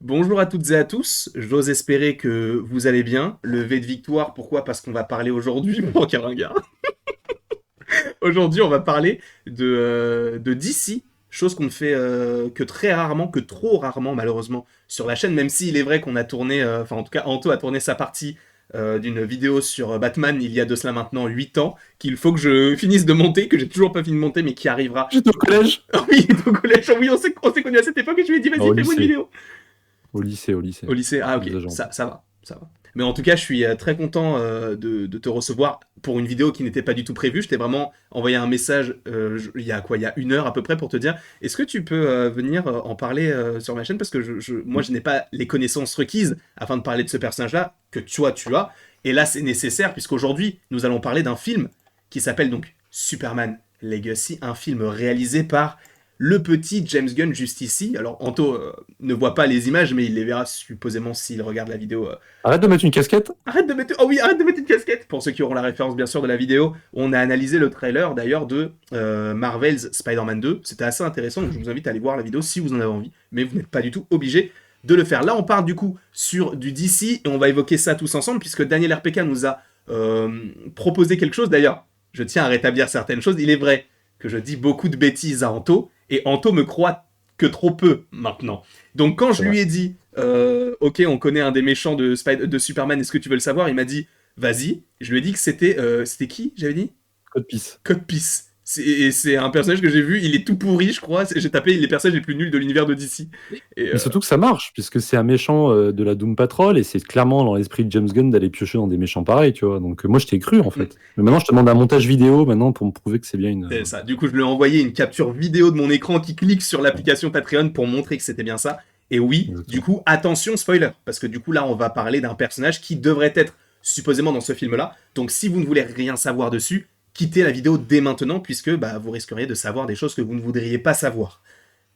Bonjour à toutes et à tous, j'ose espérer que vous allez bien. Le V de victoire, pourquoi? Parce qu'on va parler aujourd'hui, mon Karinga. Aujourd'hui, on va parler de DC, chose qu'on ne fait que très rarement, que trop rarement malheureusement, sur la chaîne, même s'il est vrai qu'on a tourné, enfin en tout cas Anto a tourné sa partie d'une vidéo sur Batman il y a de cela maintenant 8 ans, qu'il faut que je finisse de monter, que j'ai toujours pas fini de monter, mais qui arrivera. J'étais au collège. Oh oui, il est au collège, oh oui, on s'est connus à cette époque et je lui ai dit, Non, vas-y, fais-moi une vidéo. au lycée, Au lycée, ah ok, les agents. ça va, ça va. Mais en tout cas, je suis très content de te recevoir pour une vidéo qui n'était pas du tout prévue. Je t'ai vraiment envoyé un message il y a quoi, il y a 1 heure à peu près pour te dire, est-ce que tu peux venir en parler sur ma chaîne parce que moi je n'ai pas les connaissances requises afin de parler de ce personnage-là que toi tu as. Et là c'est nécessaire puisqu'aujourd'hui nous allons parler d'un film qui s'appelle donc Superman Legacy, un film réalisé par le petit James Gunn juste ici. Alors Anto ne voit pas les images, mais il les verra supposément s'il regarde la vidéo. Arrête de mettre une casquette. Arrête de mettre, oh oui, arrête de mettre une casquette. Pour ceux qui auront la référence bien sûr de la vidéo, on a analysé le trailer d'ailleurs de Marvel's Spider-Man 2. C'était assez intéressant, donc je vous invite à aller voir la vidéo si vous en avez envie, mais vous n'êtes pas du tout obligé de le faire. Là, on part du coup sur du DC et on va évoquer ça tous ensemble puisque Daniel RPK nous a proposé quelque chose. D'ailleurs, je tiens à rétablir certaines choses. Il est vrai que je dis beaucoup de bêtises à Anto et Anto me croit que trop peu maintenant. Donc quand je C'est vrai. lui ai dit, ok, on connaît un des méchants de Superman, est-ce que tu veux le savoir? Il m'a dit, vas-y. Je lui ai dit que c'était qui, j'avais dit? Code pisse. Code Peace. C'est un personnage que j'ai vu, il est tout pourri, je crois. J'ai tapé les personnages les plus nuls de l'univers de DC. Et Mais surtout que ça marche, puisque c'est un méchant de la Doom Patrol, et c'est clairement dans l'esprit de James Gunn d'aller piocher dans des méchants pareils, tu vois. Donc moi, je t'ai cru, en fait. Mais maintenant, je te demande un montage vidéo, maintenant, pour me prouver que c'est bien une... c'est ça. Du coup, je lui ai envoyé une capture vidéo de mon écran qui clique sur l'application Patreon pour montrer que c'était bien ça. Et oui, du Exactement. coup, attention, spoiler. Parce que du coup, là, on va parler d'un personnage qui devrait être supposément dans ce film-là. Donc, si vous ne voulez rien savoir dessus, quittez la vidéo dès maintenant, puisque bah, vous risqueriez de savoir des choses que vous ne voudriez pas savoir.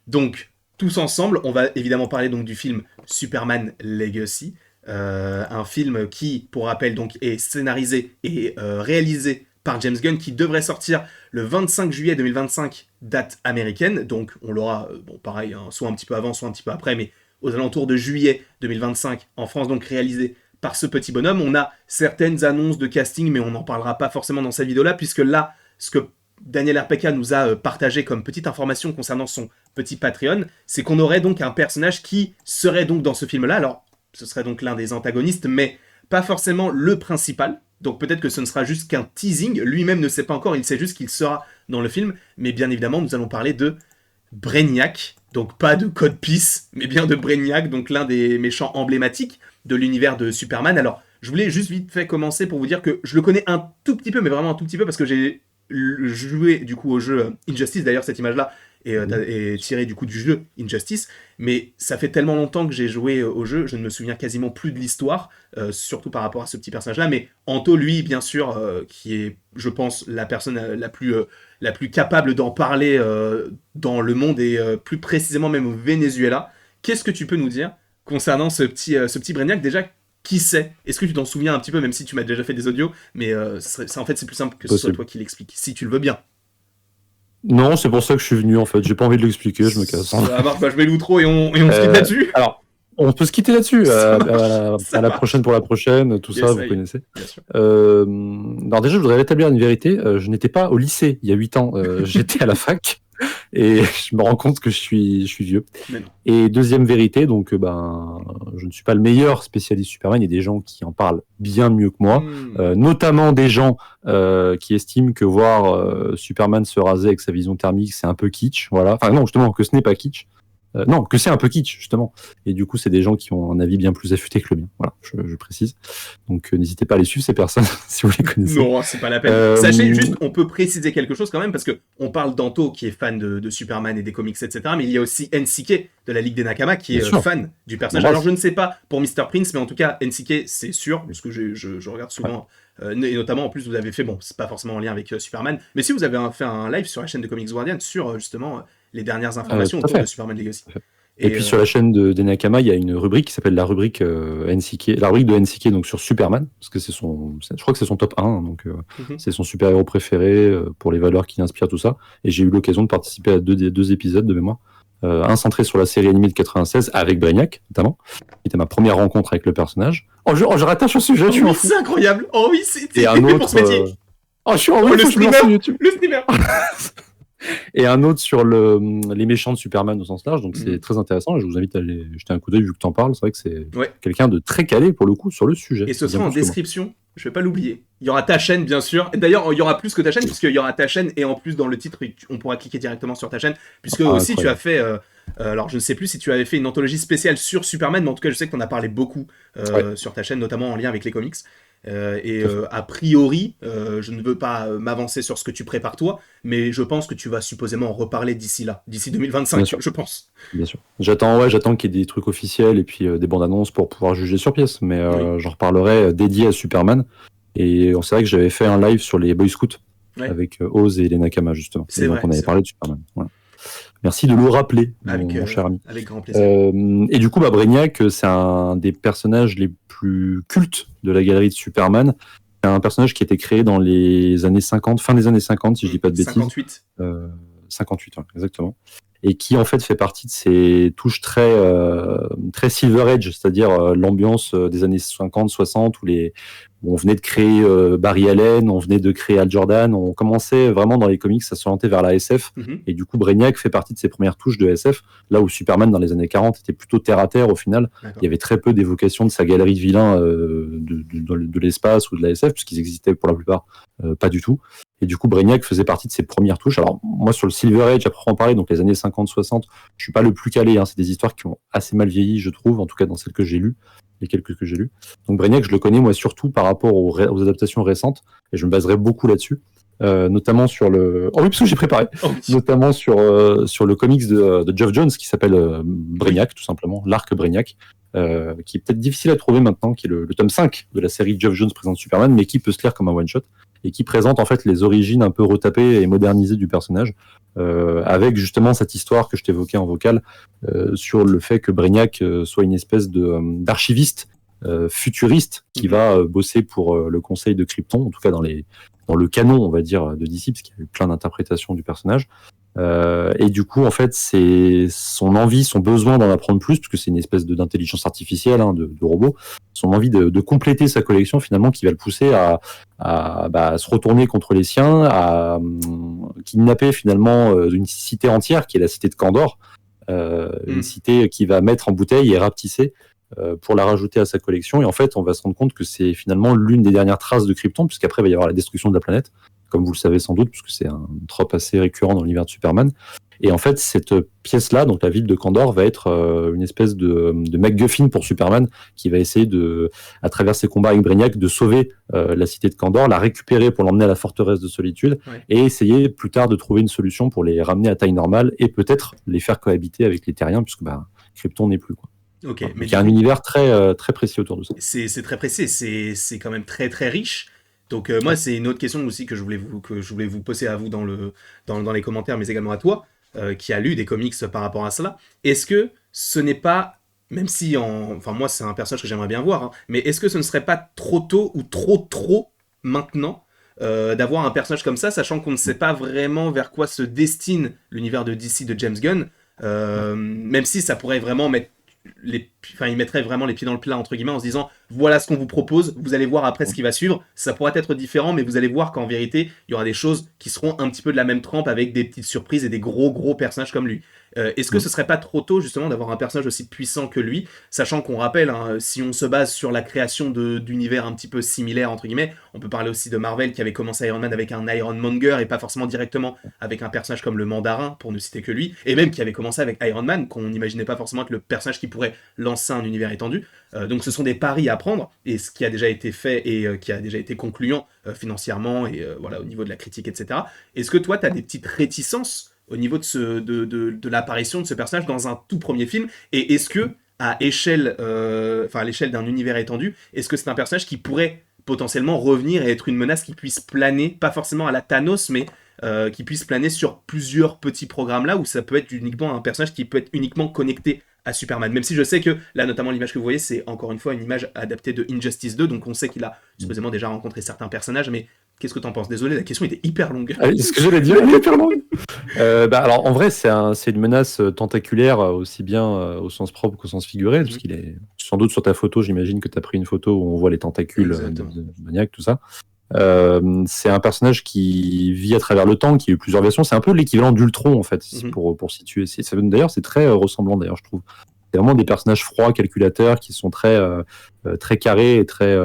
Donc, tous ensemble, on va évidemment parler donc du film Superman Legacy, un film qui, pour rappel, donc est scénarisé et réalisé par James Gunn, qui devrait sortir le 25 juillet 2025, date américaine. Donc, on l'aura, bon, pareil, hein, soit un petit peu avant, soit un petit peu après, mais aux alentours de juillet 2025 en France, donc réalisé par ce petit bonhomme. On a certaines annonces de casting, mais on n'en parlera pas forcément dans cette vidéo-là, puisque là, ce que Daniel RPK nous a partagé comme petite information concernant son petit Patreon, c'est qu'on aurait donc un personnage qui serait donc dans ce film-là. Alors, ce serait donc l'un des antagonistes, mais pas forcément le principal. Donc peut-être que ce ne sera juste qu'un teasing. Lui-même ne sait pas encore, il sait juste qu'il sera dans le film. Mais bien évidemment, nous allons parler de Brainiac. Donc pas de Code Peace, mais bien de Brainiac, donc l'un des méchants emblématiques de l'univers de Superman. Alors, je voulais juste vite fait commencer pour vous dire que je le connais un tout petit peu, mais vraiment un tout petit peu, parce que j'ai joué du coup au jeu Injustice. D'ailleurs, cette image-là est tirée du coup du jeu Injustice. Mais ça fait tellement longtemps que j'ai joué au jeu, je ne me souviens quasiment plus de l'histoire, surtout par rapport à ce petit personnage-là. Mais Anto, lui, bien sûr, qui est, je pense, la personne la plus capable d'en parler dans le monde et plus précisément même au Venezuela. Qu'est-ce que tu peux nous dire concernant ce petit Brainiac? Déjà, qui c'est? Est-ce que tu t'en souviens un petit peu, même si tu m'as déjà fait des audios? Mais en fait, c'est plus simple que ce soit Possible. toi qui l'explique, si tu le veux bien. Non, c'est pour ça que je suis venu, en fait. J'ai pas envie de l'expliquer, je me casse. Ça marche, bah, je mets l'outro et on se quitte là-dessus. Alors, on peut se quitter là-dessus. Ça À marche. la, Ça à la marche. prochaine pour la prochaine, tout ça, Yes, vous aïe. connaissez. Bien sûr. Alors déjà, je voudrais rétablir une vérité. Je n'étais pas au lycée il y a 8 ans. J'étais à la fac. Et je me rends compte que je suis vieux. Mais non. Et deuxième vérité, donc je ne suis pas le meilleur spécialiste Superman. Il y a des gens qui en parlent bien mieux que moi, notamment des gens qui estiment que voir Superman se raser avec sa vision thermique, c'est un peu kitsch. Voilà. Enfin non, justement, que ce n'est pas kitsch. Non, que c'est un peu kitsch, justement. Et du coup, c'est des gens qui ont un avis bien plus affûté que le mien. Voilà, je précise. Donc, n'hésitez pas à les suivre, ces personnes, si vous les connaissez. Non, c'est pas la peine. Sachez juste, on peut préciser quelque chose quand même, parce que on parle d'Anto qui est fan de Superman et des comics, etc. Mais il y a aussi NCK de la Ligue des Nakama qui Bien est sûr. fan du personnage. Bon, Alors je ne sais pas pour Mr. Prince, mais en tout cas, NCK, c'est sûr, parce que je regarde souvent. Et notamment, en plus, vous avez fait, bon, c'est pas forcément en lien avec Superman, mais si vous avez fait un live sur la chaîne de Comics Guardian sur justement les dernières informations tout à autour de fait. Superman Legacy. Et puis sur la chaîne des Nakama, il y a une rubrique qui s'appelle la rubrique NCK, la rubrique de NCK donc sur Superman, parce que je crois que c'est son top 1, donc c'est son super-héros préféré pour les valeurs qu'il inspire, tout ça. Et j'ai eu l'occasion de participer à deux épisodes de mémoire. un centré sur la série animée de 96 avec Brainiac, notamment, qui était ma première rencontre avec le personnage. Je rattache au sujet, Oh je suis oui, en fou. c'est incroyable. Oh oui, c'est Et un fait autre. pour ce métier. Je suis en Oh, fou, le je me lance sur streamer. YouTube. Le streamer. Et un autre sur les méchants de Superman au sens large, donc c'est très intéressant. Et je vous invite à aller jeter un coup d'œil vu que tu en parles. C'est vrai que c'est quelqu'un de très calé pour le coup sur le sujet. Et ce sera en description, je vais pas l'oublier. Il y aura ta chaîne, bien sûr. Et d'ailleurs, il y aura plus que ta chaîne, puisqu'il y aura ta chaîne, et en plus, dans le titre, on pourra cliquer directement sur ta chaîne, puisque aussi tu as fait. Alors, je ne sais plus si tu avais fait une anthologie spéciale sur Superman, mais en tout cas, je sais que tu en as parlé beaucoup sur ta chaîne, notamment en lien avec les comics. A priori, je ne veux pas m'avancer sur ce que tu prépares toi, mais je pense que tu vas supposément en reparler d'ici 2025, je pense. Bien sûr. J'attends qu'il y ait des trucs officiels et puis des bandes annonces pour pouvoir juger sur pièce, mais j'en reparlerai dédié à Superman. Et c'est vrai que j'avais fait un live sur les Boy Scouts avec Oz et Elena Kama, justement. C'est vrai. On avait parlé de Superman. Voilà. Merci de le rappeler, mon cher ami. Avec grand plaisir. Et du coup, Brainiac, c'est un des personnages les plus cultes de la galerie de Superman. C'est un personnage qui a été créé dans les années 50, fin des années 50, si je dis pas de bêtises. 58. 58, exactement. Et qui, en fait, fait partie de ces touches très Silver Age, c'est-à-dire l'ambiance des années 50, 60, où on venait de créer Barry Allen, on venait de créer Hal Jordan, on commençait vraiment dans les comics à s'orienter vers la SF, et du coup Brainiac fait partie de ces premières touches de SF, là où Superman dans les années 40 était plutôt terre à terre au final. Il y avait très peu d'évocation de sa galerie de vilains de l'espace ou de la SF, puisqu'ils existaient pour la plupart pas du tout. Et du coup, Brainiac faisait partie de ces premières touches. Alors, moi, sur le Silver Age, à proprement parler, donc les années 50-60, je suis pas le plus calé, c'est des histoires qui ont assez mal vieilli, je trouve, en tout cas dans celles que j'ai lues, les quelques que j'ai lues. Donc Brainiac, je le connais, moi, surtout par rapport aux adaptations récentes, et je me baserai beaucoup là-dessus, notamment sur le... Oh oui, parce que j'ai préparé. Notamment sur le comics de Geoff Johns, qui s'appelle Brainiac, tout simplement, l'arc Brainiac, qui est peut-être difficile à trouver maintenant, qui est le tome 5 de la série Geoff Johns présente Superman, mais qui peut se lire comme un one-shot, et qui présente en fait les origines un peu retapées et modernisées du personnage, avec justement cette histoire que je t'évoquais en vocal sur le fait que Brainiac soit une espèce d'archiviste futuriste qui va bosser pour le conseil de Krypton, en tout cas dans le canon, on va dire, de DC, parce qu'il y a eu plein d'interprétations du personnage. Et du coup, en fait, c'est son envie, son besoin d'en apprendre plus, parce que c'est une espèce d'intelligence artificielle, de robot, son envie de compléter sa collection, finalement, qui va le pousser à se retourner contre les siens, à kidnapper, finalement, une cité entière, qui est la cité de Kandor, une cité qui va mettre en bouteille et rapetisser pour la rajouter à sa collection. Et en fait, on va se rendre compte que c'est finalement l'une des dernières traces de Krypton, puisqu'après, il va y avoir la destruction de la planète, comme vous le savez sans doute, puisque c'est un trope assez récurrent dans l'univers de Superman. Et en fait, cette pièce-là, donc la ville de Kandor, va être une espèce de MacGuffin pour Superman, qui va essayer à travers ses combats avec Brainiac, de sauver la cité de Kandor, la récupérer pour l'emmener à la forteresse de solitude, et essayer plus tard de trouver une solution pour les ramener à taille normale, et peut-être les faire cohabiter avec les Terriens, puisque Krypton n'est plus, quoi. Okay, mais il y a un univers très, très précis autour de ça. C'est très précis, c'est quand même très très riche. Donc moi, c'est une autre question aussi que je voulais vous poser à vous dans les commentaires, mais également à toi, qui a lu des comics par rapport à cela. Est-ce que ce n'est pas, même si enfin moi c'est un personnage que j'aimerais bien voir, mais est-ce que ce ne serait pas trop tôt ou trop maintenant d'avoir un personnage comme ça, sachant qu'on ne sait pas vraiment vers quoi se destine l'univers de DC de James Gunn, même si ça pourrait vraiment mettre il mettrait vraiment les pieds dans le plat entre guillemets en se disant voilà ce qu'on vous propose, vous allez voir après ce qui va suivre, ça pourrait être différent, mais vous allez voir qu'en vérité il y aura des choses qui seront un petit peu de la même trempe avec des petites surprises et des gros personnages comme lui. Est-ce que ce serait pas trop tôt justement d'avoir un personnage aussi puissant que lui, sachant qu'on rappelle, si on se base sur la création d'univers un petit peu similaires entre guillemets, on peut parler aussi de Marvel qui avait commencé Iron Man avec un Iron Monger et pas forcément directement avec un personnage comme le Mandarin, pour ne citer que lui, et même qui avait commencé avec Iron Man, qu'on n'imaginait pas forcément être le personnage qui pourrait lancer un univers étendu. Donc ce sont des paris à prendre, et ce qui a déjà été fait et qui a déjà été concluant financièrement et voilà, au niveau de la critique, etc. Est-ce que toi tu as des petites réticences au niveau de l'apparition de ce personnage dans un tout premier film, et est-ce que à l'échelle d'un univers étendu, est-ce que c'est un personnage qui pourrait potentiellement revenir et être une menace qui puisse planer, pas forcément à la Thanos, mais qui puisse planer sur plusieurs petits programmes là, où ça peut être uniquement un personnage qui peut être uniquement connecté à Superman. Même si je sais que là, notamment l'image que vous voyez, c'est encore une fois une image adaptée de Injustice 2, donc on sait qu'il a supposément déjà rencontré certains personnages, mais qu'est-ce que t'en penses? Désolé, la question était hyper longue. Ah oui, ce que j'allais dire, elle est hyper longue. Alors, en vrai, c'est une menace tentaculaire, aussi bien au sens propre qu'au sens figuré, parce qu'il est sans doute sur ta photo, j'imagine que tu as pris une photo où on voit les tentacules de Brainiac, tout ça. C'est un personnage qui vit à travers le temps, qui a eu plusieurs versions. C'est un peu l'équivalent d'Ultron, en fait, pour situer. D'ailleurs, c'est très ressemblant, d'ailleurs, je trouve. C'est vraiment des personnages froids, calculateurs, qui sont très carrés et très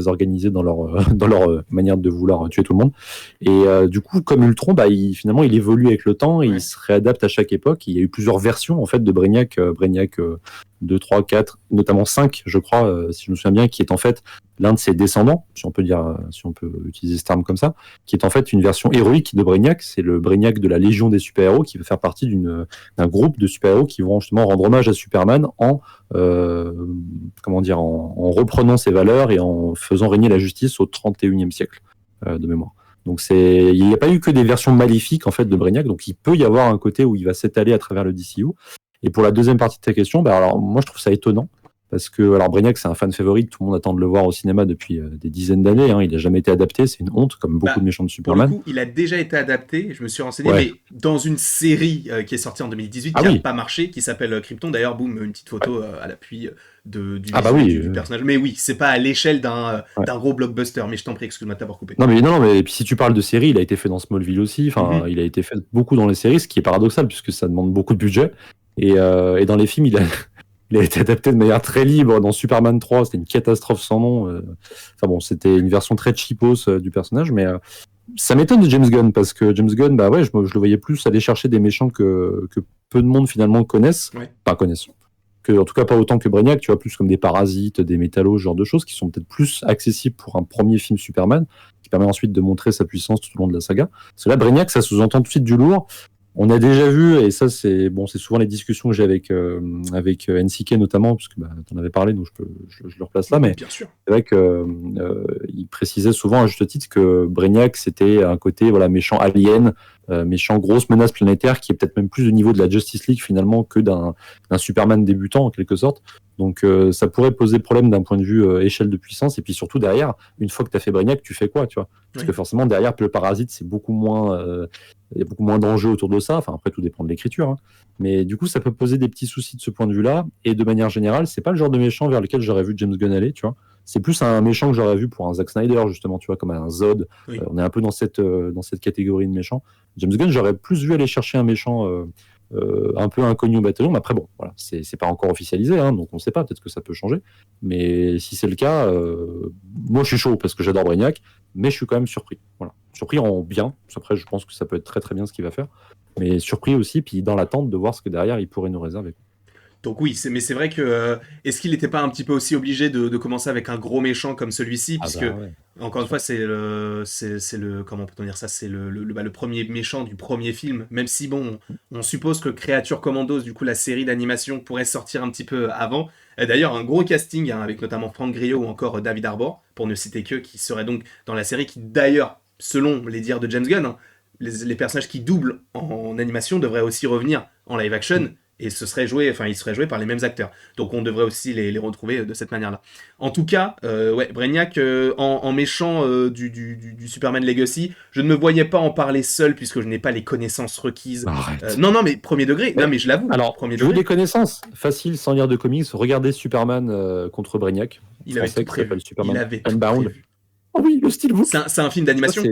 organisés dans leur manière de vouloir tuer tout le monde. Et du coup, comme Ultron, finalement, il évolue avec le temps et il se réadapte à chaque époque. Il y a eu plusieurs versions en fait de Brainiac, 2, 3, 4, notamment 5, je crois, si je me souviens bien, qui est en fait l'un de ses descendants, si on peut utiliser ce terme comme ça, qui est en fait une version héroïque de Brainiac. C'est le Brainiac de la Légion des super-héros qui veut faire partie d'un groupe de super-héros qui vont justement rendre hommage à Superman en reprenant ses valeurs et en faisant régner la justice au 31e siècle, de mémoire. Donc il n'y a pas eu que des versions maléfiques en fait de Brainiac, donc il peut y avoir un côté où il va s'étaler à travers le DCU. Et pour la deuxième partie de ta question, alors moi je trouve ça étonnant, parce que Brainiac c'est un fan favori, tout le monde attend de le voir au cinéma depuis des dizaines d'années, il n'a jamais été adapté, c'est une honte, comme beaucoup de méchants de Superman. Pour le coup, il a déjà été adapté, je me suis renseigné, mais dans une série qui est sortie en 2018, qui n'a pas marché, qui s'appelle Krypton. D'ailleurs, boum, une petite photo à l'appui du personnage. Mais oui, c'est pas à l'échelle d'un gros blockbuster, mais je t'en prie, excuse-moi de t'avoir coupé. Non, mais puis si tu parles de série, il a été fait dans Smallville aussi, il a été fait beaucoup dans les séries, ce qui est paradoxal, puisque ça demande beaucoup de budget. Et dans les films, il a été adapté de manière très libre. Dans Superman 3, c'était une catastrophe sans nom. C'était une version très cheapos du personnage, mais ça m'étonne de James Gunn, parce que James Gunn, je le voyais plus aller chercher des méchants que peu de monde finalement connaissent. Pas connaissent. En tout cas, pas autant que Brainiac, tu vois, plus comme des Parasites, des Métallos, ce genre de choses qui sont peut-être plus accessibles pour un premier film Superman, qui permet ensuite de montrer sa puissance tout au long de la saga. Parce que là, Brainiac, ça sous-entend tout de suite du lourd. On a déjà vu, et ça c'est souvent les discussions que j'ai avec NCK notamment, parce que tu en avais parlé, donc je le replace là, mais c'est vrai qu'il précisait souvent à juste titre que Brainiac c'était un côté méchant alien, méchant grosse menace planétaire, qui est peut-être même plus au niveau de la Justice League finalement que d'un Superman débutant en quelque sorte. Donc ça pourrait poser problème d'un point de vue échelle de puissance, et puis surtout derrière, une fois que tu as fait Brainiac, tu fais quoi, tu vois? Parce que forcément derrière le Parasite, c'est beaucoup moins il y a beaucoup moins d'enjeux autour de ça. Enfin, après, tout dépend de l'écriture. Mais du coup, ça peut poser des petits soucis de ce point de vue-là. Et de manière générale, c'est pas le genre de méchant vers lequel j'aurais vu James Gunn aller, tu vois. C'est plus un méchant que j'aurais vu pour un Zack Snyder, justement, tu vois, comme un Zod. On est un peu dans cette catégorie de méchants. James Gunn, j'aurais plus vu aller chercher un méchant un peu inconnu au bataillon. Mais après, bon, voilà, c'est pas encore officialisé, donc on sait pas, peut-être que ça peut changer. Mais si c'est le cas, moi je suis chaud parce que j'adore Brainiac, mais je suis quand même surpris. Voilà. Surpris en bien. Après, je pense que ça peut être très très bien ce qu'il va faire. Mais surpris aussi, puis dans l'attente de voir ce que derrière il pourrait nous réserver. Donc oui, mais c'est vrai que est-ce qu'il n'était pas un petit peu aussi obligé de commencer avec un gros méchant comme celui-ci, puisque encore une fois c'est le comment peut-on dire ça, c'est le premier méchant du premier film, même si bon on suppose que Creature Commandos, du coup la série d'animation, pourrait sortir un petit peu avant. D'ailleurs un gros casting avec notamment Frank Grillo ou encore David Harbour, pour ne citer que, qui seraient donc dans la série, qui d'ailleurs selon les dires de James Gunn, les personnages qui doublent en animation devraient aussi revenir en live action. Et ils seraient joués par les mêmes acteurs. Donc on devrait aussi les retrouver de cette manière-là. En tout cas, Brainiac, en méchant du Superman Legacy, je ne me voyais pas en parler seul, puisque je n'ai pas les connaissanses requises. Non, mais premier degré. Non, mais je l'avoue. Alors, je veux des connaissances faciles, sans lire de comics. Regardez Superman contre Brainiac. Il avait tout prévu. Superman Il avait tout prévu. Oh oui, le steelbook. C'est un film d'animation.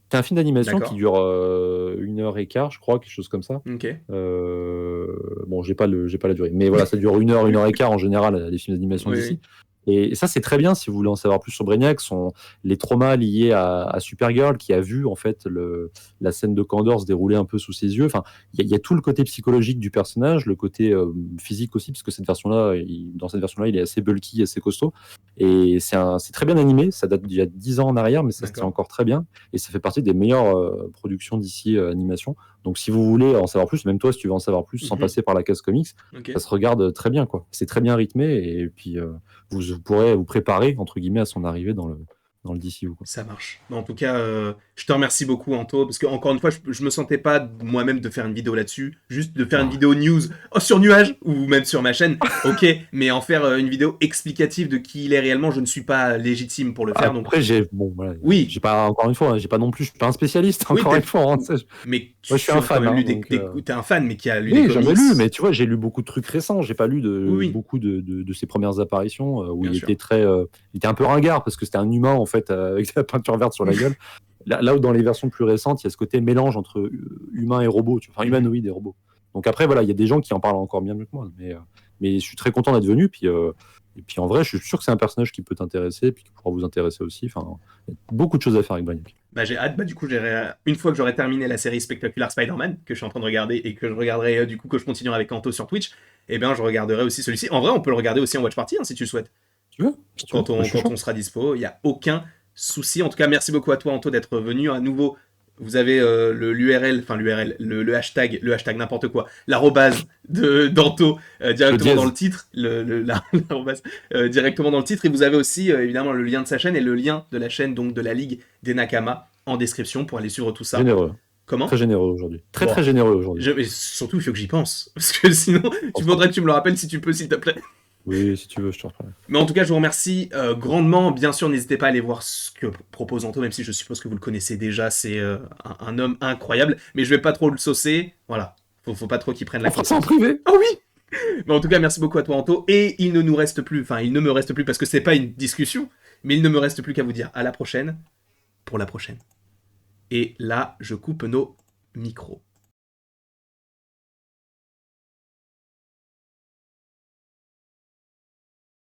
C'est un film d'animation qui dure 1h15, je crois, quelque chose comme ça. Ok. Bon, j'ai pas la durée, mais voilà, ça dure 1h15 en général, les films d'animation d'ici. Et ça, c'est très bien si vous voulez en savoir plus sur Brainiac, les traumas liés à Supergirl, qui a vu en fait la scène de Kandor se dérouler un peu sous ses yeux. Enfin, il y a tout le côté psychologique du personnage, le côté physique aussi, parce que dans cette version-là, il est assez bulky, assez costaud. Et c'est très bien animé, ça date d'il y a 10 ans en arrière, mais ça se tient encore très bien. Et ça fait partie des meilleures productions d'ici animation. Donc si vous voulez en savoir plus, même toi si tu veux en savoir plus sans passer par la case comics, ça se regarde très bien, quoi. C'est très bien rythmé, et puis vous pourrez vous préparer entre guillemets à son arrivée dans le DCU, quoi. Ça marche. Mais en tout cas, Je te remercie beaucoup, Anto, parce que encore une fois, je me sentais pas moi-même de faire une vidéo là-dessus, juste de faire une vidéo news sur Nuage, ou même sur ma chaîne, ok, mais en faire une vidéo explicative de qui il est réellement, je ne suis pas légitime pour le faire. Donc... Après, voilà, oui, j'ai pas, encore une fois, hein, j'ai pas non plus, je suis pas un spécialiste, encore une fois. Hein, mais moi, je suis un fan. Quand même t'es un fan, mais qui a lu des comics. J'en ai lu, mais tu vois, j'ai lu beaucoup de trucs récents, j'ai pas lu beaucoup de ses premières apparitions, où Bien il sûr. était il était un peu ringard, parce que c'était un humain, en fait, avec la peinture verte sur la gueule. Là où dans les versions plus récentes, il y a ce côté mélange entre humain et robot, enfin humanoïde et robot. Donc après, voilà, il y a des gens qui en parlent encore bien mieux que moi, mais je suis très content d'être venu. Et puis en vrai, je suis sûr que c'est un personnage qui peut t'intéresser, puis qui pourra vous intéresser aussi. Enfin, il y a beaucoup de choses à faire avec Brainiac. Bah, j'ai hâte. Bah, du coup, une fois que j'aurai terminé la série Spectacular Spider-Man, que je suis en train de regarder et que je regarderai, du coup, que je continuerai avec Anto sur Twitch, eh bien, je regarderai aussi celui-ci. En vrai, on peut le regarder aussi en Watch Party, hein, si tu le souhaites. Tu veux Quand on sera dispo, il n'y a aucun souci. En tout cas, merci beaucoup à toi, Anto, d'être venu. À nouveau, vous avez le hashtag n'importe quoi, l'arrobase d'Anto directement dans le titre, l'arrobase directement dans le titre. Et vous avez aussi évidemment le lien de sa chaîne et le lien de la chaîne donc de la Ligue des Nakama en description pour aller suivre tout ça. Généreux. Comment ? Très généreux aujourd'hui. Très généreux aujourd'hui. Mais surtout, il faut que j'y pense. Parce que sinon, tu faudrait que tu me le rappelles si tu peux, s'il te plaît. Oui, si tu veux, je te reprends. Mais en tout cas, je vous remercie grandement. Bien sûr, n'hésitez pas à aller voir ce que propose Anto, même si je suppose que vous le connaissez déjà. C'est un homme incroyable. Mais je vais pas trop le saucer. Voilà. Faut pas trop qu'il prenne la confiance. En privé. Oh oui. Mais en tout cas, merci beaucoup à toi, Anto. Et il ne me reste plus parce que c'est pas une discussion, mais il ne me reste plus qu'à vous dire à la prochaine pour la prochaine. Et là, je coupe nos micros.